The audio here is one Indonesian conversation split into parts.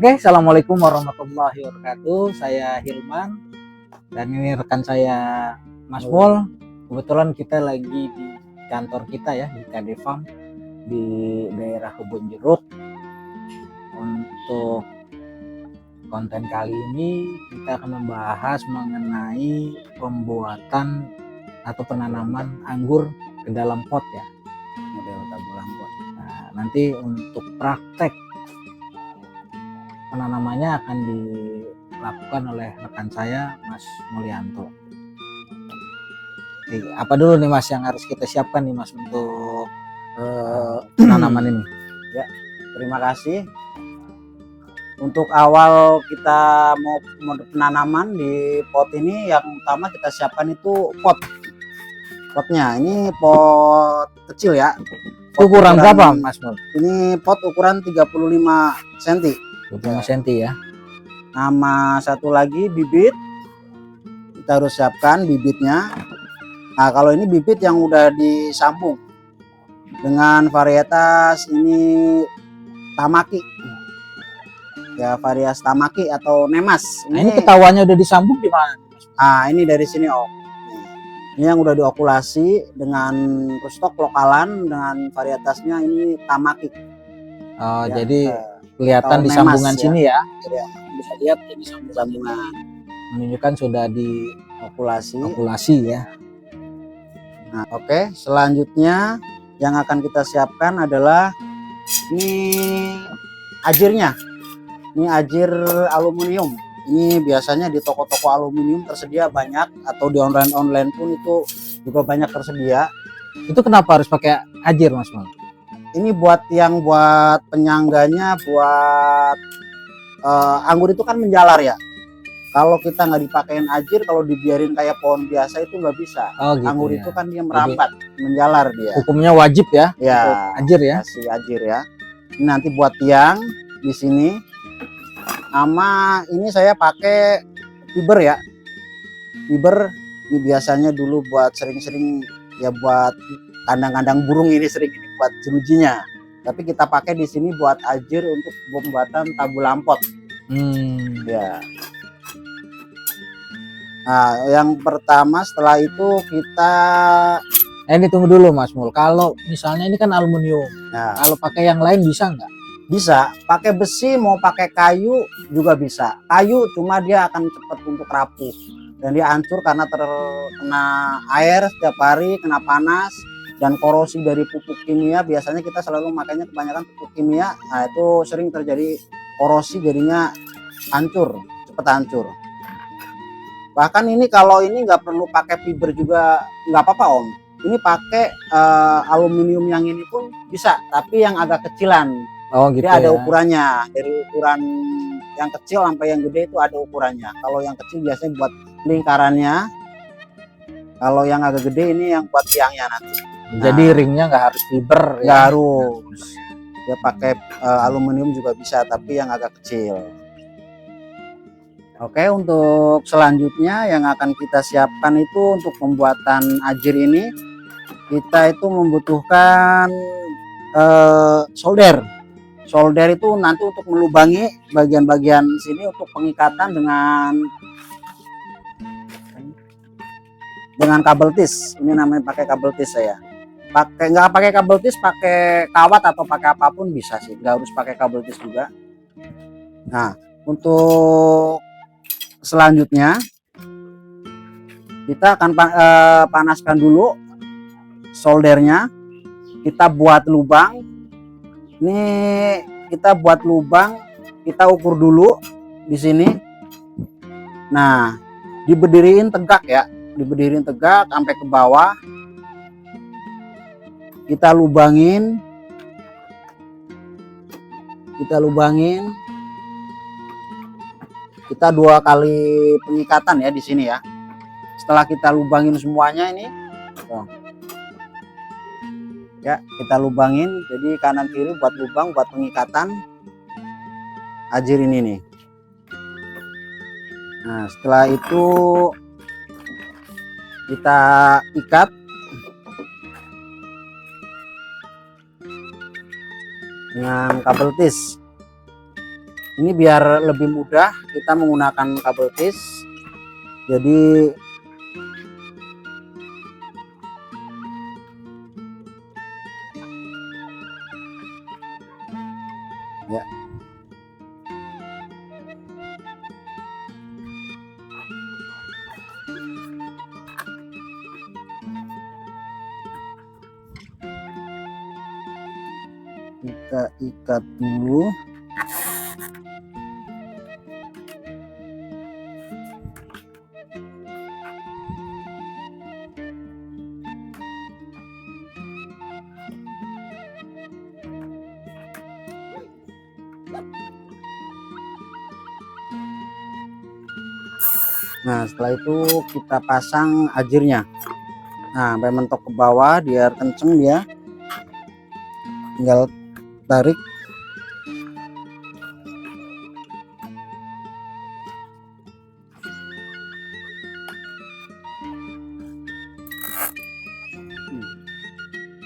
Oke, assalamualaikum warahmatullahi wabarakatuh. Saya Hilman dan ini rekan saya Mas Mul. Kebetulan kita lagi di kantor kita ya di KD Farm di daerah Kebun Jeruk. Untuk konten kali ini kita akan membahas mengenai pembuatan atau penanaman anggur ke dalam pot ya, model tabung pot. Nah, nanti untuk praktek penanamannya akan dilakukan oleh rekan saya Mas Mulyanto. Oke, apa dulu nih Mas yang harus kita siapkan nih Mas untuk penanaman ini? Ya, terima kasih. Untuk awal kita mau penanaman di pot ini, yang utama kita siapkan itu potnya. Ini pot kecil ya. Ukuran berapa Mas Mul? Ini pot ukuran 35 cm. 25 cm ya. Nama satu lagi bibit, kita harus siapkan bibitnya. Nah, kalau ini bibit yang udah disambung dengan varietas ini Tamaki ya, varietas Tamaki atau Nemas. Nah, ini ketahuannya udah disambung di mana? Nah, ini dari sini Om. Ini yang udah diokulasi dengan stok lokalan dengan varietasnya ini Tamaki. Oh, ya, jadi kelihatan di sambungan sini ya. Bisa lihat ini sambungan menunjukkan sudah diokulasi ya. Nah, oke, selanjutnya yang akan kita siapkan adalah ini ajirnya. Ini ajir aluminium. Ini biasanya di toko-toko aluminium tersedia banyak, atau di online pun itu juga banyak tersedia. Itu kenapa harus pakai ajir Mas Mal? Ini buat penyangganya, buat anggur itu kan menjalar ya. Kalau kita nggak dipakein ajir, kalau dibiarin kayak pohon biasa itu nggak bisa. Oh, gitu anggur ya. itu kan dia merambat, menjalar dia. Hukumnya wajib ya? Ya, ajir ya. Kasih ajir ya. Ini nanti buat tiang di sini. Sama ini saya pakai fiber ya. Fiber ini biasanya dulu buat sering-sering ya, buat kandang-kandang burung ini sering ini buat jerujinya. Tapi kita pakai di sini buat ajir untuk pembuatan tabu lampot. Ya. Nah, yang pertama setelah itu kita ini tunggu dulu Mas Mul. Kalau misalnya ini kan aluminium. Nah, kalau pakai yang lain bisa nggak? Bisa. Pakai besi, mau pakai kayu juga bisa. Kayu cuma dia akan cepat untuk rapuh dan dia hancur karena terkena air setiap hari, kena panas dan korosi dari pupuk kimia. Biasanya kita selalu makanya kebanyakan pupuk kimia. Nah, itu sering terjadi korosi, jadinya hancur, cepat hancur. Bahkan ini kalau ini nggak perlu pakai fiber juga nggak apa-apa Om. Ini pakai aluminium yang ini pun bisa, tapi yang agak kecilan. Oh, gitu. Dia ada ukurannya, dari ukuran yang kecil sampai yang gede itu ada ukurannya. Kalau yang kecil biasanya buat lingkarannya, kalau yang agak gede ini yang buat tiangnya nanti. Jadi ringnya nggak harus fiber ya? Nggak harus. Dia pakai aluminium juga bisa, tapi yang agak kecil. Oke, untuk selanjutnya yang akan kita siapkan itu untuk pembuatan ajir ini, kita itu membutuhkan solder. Solder itu nanti untuk melubangi bagian-bagian sini untuk pengikatan dengan kabel tis. Ini namanya pakai kabel tis saya. Nggak pakai kabel tis, pakai kawat atau pakai apapun bisa sih. Nggak harus pakai kabel tis juga. Nah, untuk selanjutnya kita akan panaskan dulu soldernya. Kita buat lubang. Ini kita buat lubang, kita ukur dulu di sini. Nah, diberdiriin tegak ya, diberdiriin tegak sampai ke bawah. Kita lubangin, kita 2 kali pengikatan ya di sini ya. Setelah kita lubangin semuanya ini, ya kita lubangin, jadi kanan kiri buat lubang buat pengikatan ajir ini nih. Nah, setelah itu kita ikat dengan kabel tis. Ini biar lebih mudah kita menggunakan kabel tis. Jadi ya, kita ikat dulu. Nah, setelah itu kita pasang ajirnya. Nah, sampai mentok ke bawah biar kenceng dia. Tinggal tarik.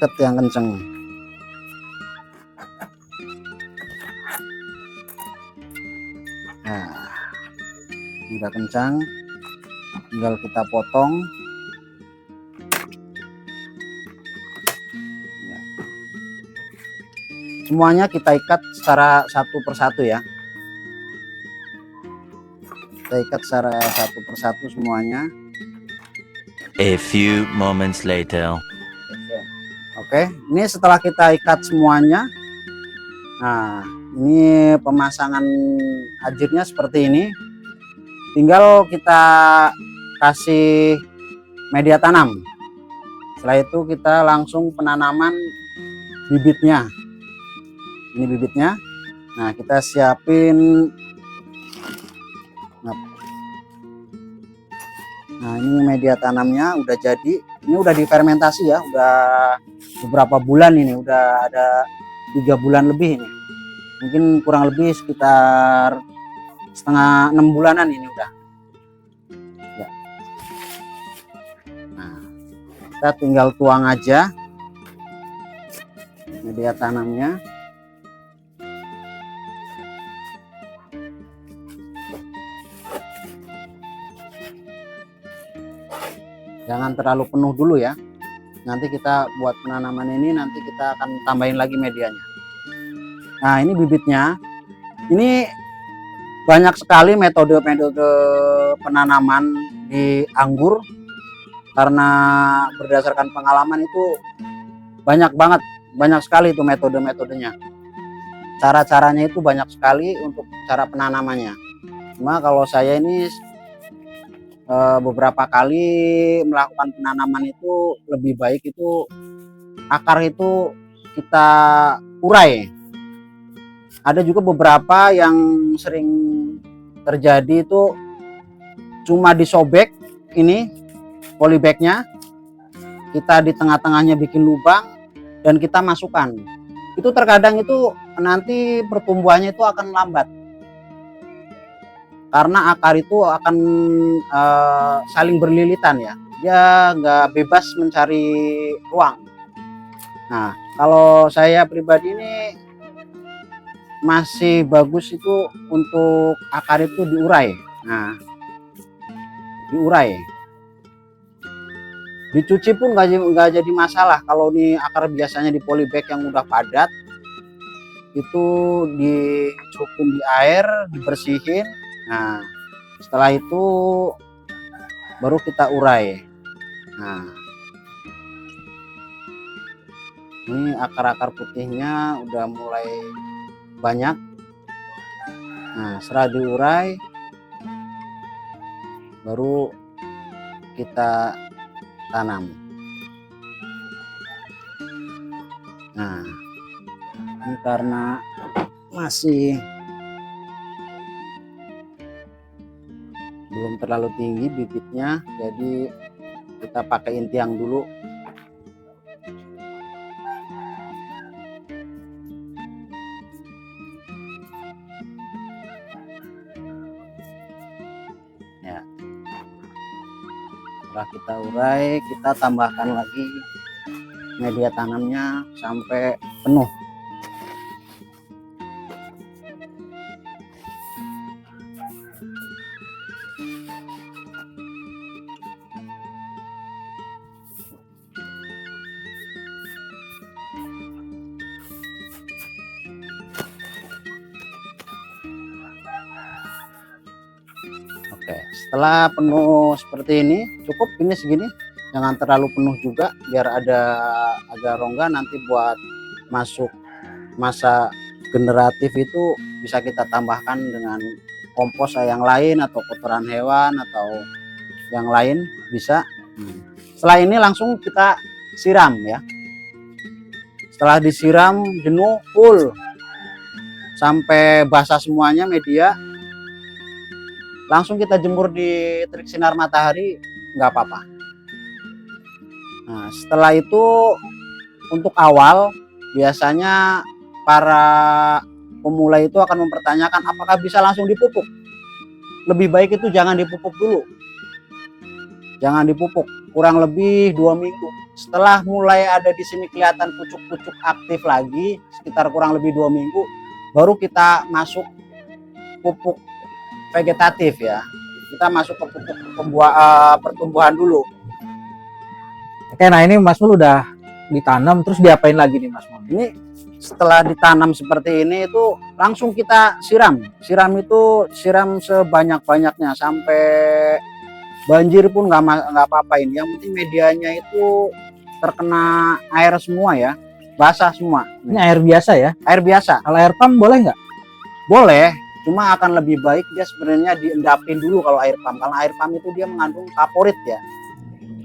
Tet yang kenceng. Nah, udah kencang, tinggal kita potong. Semuanya kita ikat secara satu persatu ya. Kita ikat secara satu persatu semuanya. A few moments later. Oke, ini setelah kita ikat semuanya. Nah, ini pemasangan ajirnya seperti ini. Tinggal kita kasih media tanam. Setelah itu kita langsung penanaman bibitnya. Ini bibitnya. Nah, kita siapin. Nah, ini media tanamnya udah jadi. Ini udah difermentasi ya, udah beberapa bulan ini, udah ada 3 bulan lebih ini. Mungkin kurang lebih sekitar setengah 6 bulanan ini udah. Ya. Nah, kita tinggal tuang aja media tanamnya. Jangan terlalu penuh dulu ya. Nanti kita buat penanaman ini, nanti kita akan tambahin lagi medianya. Nah, ini bibitnya. Ini banyak sekali metode-metode penanaman di anggur. Karena berdasarkan pengalaman itu banyak banget, banyak sekali itu metode-metodenya. Cara-caranya itu banyak sekali untuk cara penanamannya. Cuma kalau saya ini beberapa kali melakukan penanaman itu lebih baik itu akar itu kita urai. Ada juga beberapa yang sering terjadi itu cuma disobek ini polybagnya, kita di tengah-tengahnya bikin lubang dan kita masukkan. Itu terkadang itu nanti pertumbuhannya itu akan lambat. Karena akar itu akan saling berlilitan ya, dia nggak bebas mencari ruang. Nah, kalau saya pribadi ini masih bagus itu untuk akar itu diurai. Nah, diurai, dicuci pun nggak jadi masalah. Kalau ini akar biasanya di polybag yang udah padat, itu dicukup di air, dibersihin. Nah, setelah itu baru kita urai. Nah, ini akar-akar putihnya udah mulai banyak. Nah, setelah diurai baru kita tanam. Nah, ini karena masih belum terlalu tinggi bibitnya, jadi kita pakai intiang dulu. Ya, setelah kita urai, kita tambahkan lagi media tanamnya sampai penuh. Oke, setelah penuh seperti ini, cukup ini segini. Jangan terlalu penuh juga, biar ada agak rongga nanti buat masuk masa generatif itu bisa kita tambahkan dengan kompos yang lain atau kotoran hewan atau yang lain bisa. Setelah ini langsung kita siram ya. Setelah disiram jenuh full sampai basah semuanya media, langsung kita jemur di terik sinar matahari, nggak apa-apa. Nah, setelah itu untuk awal biasanya para pemula itu akan mempertanyakan apakah bisa langsung dipupuk. Lebih baik itu jangan dipupuk dulu. Jangan dipupuk, kurang lebih 2 minggu. Setelah mulai ada di sini kelihatan pucuk-pucuk aktif lagi, sekitar kurang lebih 2 minggu, baru kita masuk pupuk vegetatif ya. Kita masuk ke pupuk pertumbuhan dulu. Oke, nah ini Mas Mul udah ditanam, terus diapain lagi nih Mas Mul? Ini setelah ditanam seperti ini itu langsung kita siram. Siram itu siram sebanyak-banyaknya sampai banjir pun nggak apa-apa ini. Yang penting medianya itu terkena air semua ya, basah semua. Ini air biasa ya? Air biasa. Kalau air pump boleh nggak? Boleh, cuma akan lebih baik dia sebenarnya diendapin dulu kalau air pump. Karena air pump itu dia mengandung kaporit ya.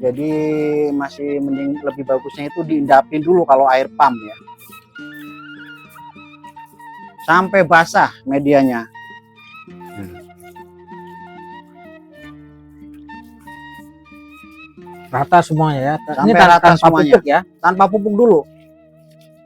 Jadi masih mending, lebih bagusnya itu diendapin dulu kalau air pump ya. Sampai basah medianya. Rata semuanya ya? Sampai Ini rata tanpa semuanya. pupuk ya? Tanpa pupuk dulu.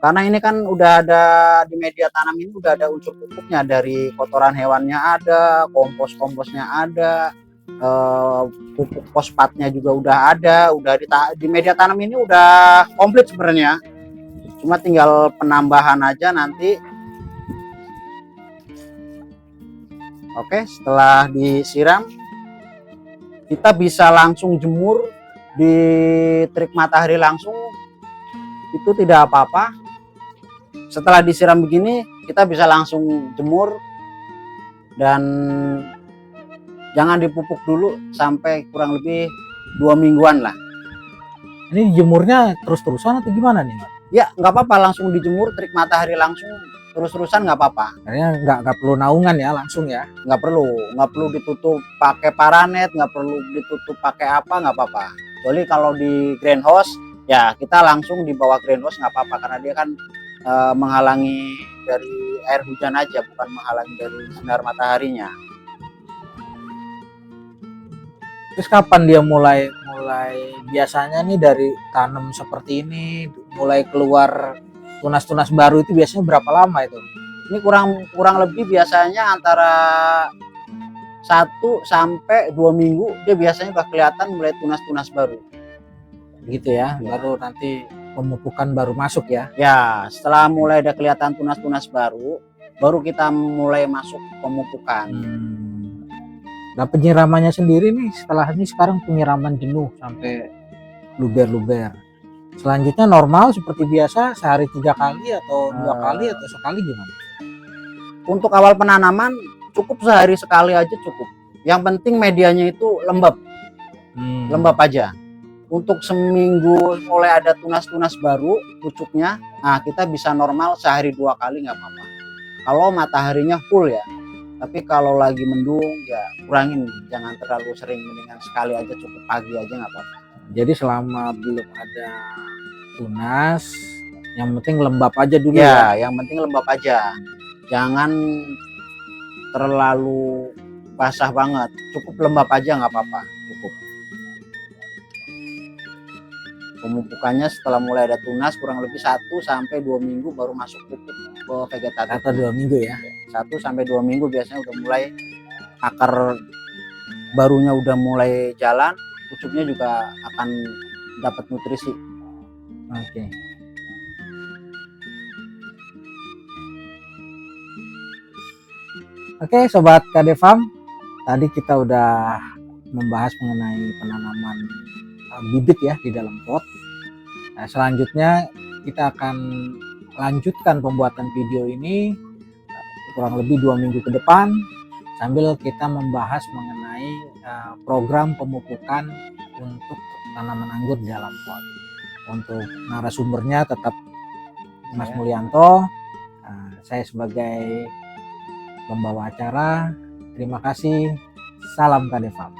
Karena ini kan udah ada di media tanam ini udah ada unsur pupuknya, dari kotoran hewannya ada, komposnya ada, pupuk fosfatnya juga udah ada, di media tanam ini udah komplit sebenarnya. Cuma tinggal penambahan aja nanti. Oke, setelah disiram kita bisa langsung jemur di terik matahari langsung, itu tidak apa-apa. Setelah disiram begini kita bisa langsung jemur dan jangan dipupuk dulu sampai kurang lebih 2 mingguan lah. Ini jemurnya terus-terusan atau gimana nih Mas? Ya nggak apa-apa, langsung dijemur terik matahari langsung terus-terusan nggak apa-apa. Kayaknya nggak perlu naungan ya, langsung ya? Nggak perlu ditutup pakai paranet, nggak perlu ditutup pakai apa, nggak apa-apa. Kecuali kalau di greenhouse ya kita langsung di bawah greenhouse nggak apa-apa, karena dia kan menghalangi dari air hujan aja, bukan menghalangi dari sinar mataharinya. Terus kapan dia mulai biasanya nih dari tanam seperti ini mulai keluar tunas-tunas baru itu biasanya berapa lama itu? Ini kurang lebih biasanya antara 1 sampai 2 minggu dia biasanya udah kelihatan mulai tunas-tunas baru. Gitu ya, baru nanti pemupukan baru masuk ya? Ya, setelah mulai ada kelihatan tunas-tunas baru, baru kita mulai masuk pemupukan. Nah, penyiramannya sendiri nih setelah ini sekarang penyiraman jenuh sampai luber-luber. Selanjutnya normal seperti biasa sehari 3 kali atau 2 kali atau sekali gimana? Untuk awal penanaman cukup sehari sekali aja cukup. Yang penting medianya itu lembab, lembab aja. Untuk seminggu mulai ada tunas-tunas baru pucuknya, nah kita bisa normal sehari 2 kali nggak apa-apa. Kalau mataharinya full ya. Tapi kalau lagi mendung ya kurangin, jangan terlalu sering, mendingan sekali aja cukup, pagi aja nggak apa-apa. Jadi selama belum ada tunas, yang penting lembab aja dulu ya. Yang penting lembab aja, jangan terlalu basah banget, cukup lembab aja nggak apa-apa, cukup. Pemupukannya setelah mulai ada tunas kurang lebih 1 sampai 2 minggu baru masuk pupuk ke vegetatif. Atau 2 minggu ya? 1 sampai 2 minggu biasanya udah mulai akar barunya udah mulai jalan, pucuknya juga akan dapat nutrisi. Oke. Oke, sobat KD Farm, tadi kita udah membahas mengenai penanaman bibit ya di dalam pot. Nah, selanjutnya kita akan lanjutkan pembuatan video ini kurang lebih 2 minggu ke depan, sambil kita membahas mengenai program pemupukan untuk tanaman anggur di dalam pot. Untuk narasumbernya tetap Mas Mulyanto, saya sebagai pembawa acara. Terima kasih, salam KD Farm.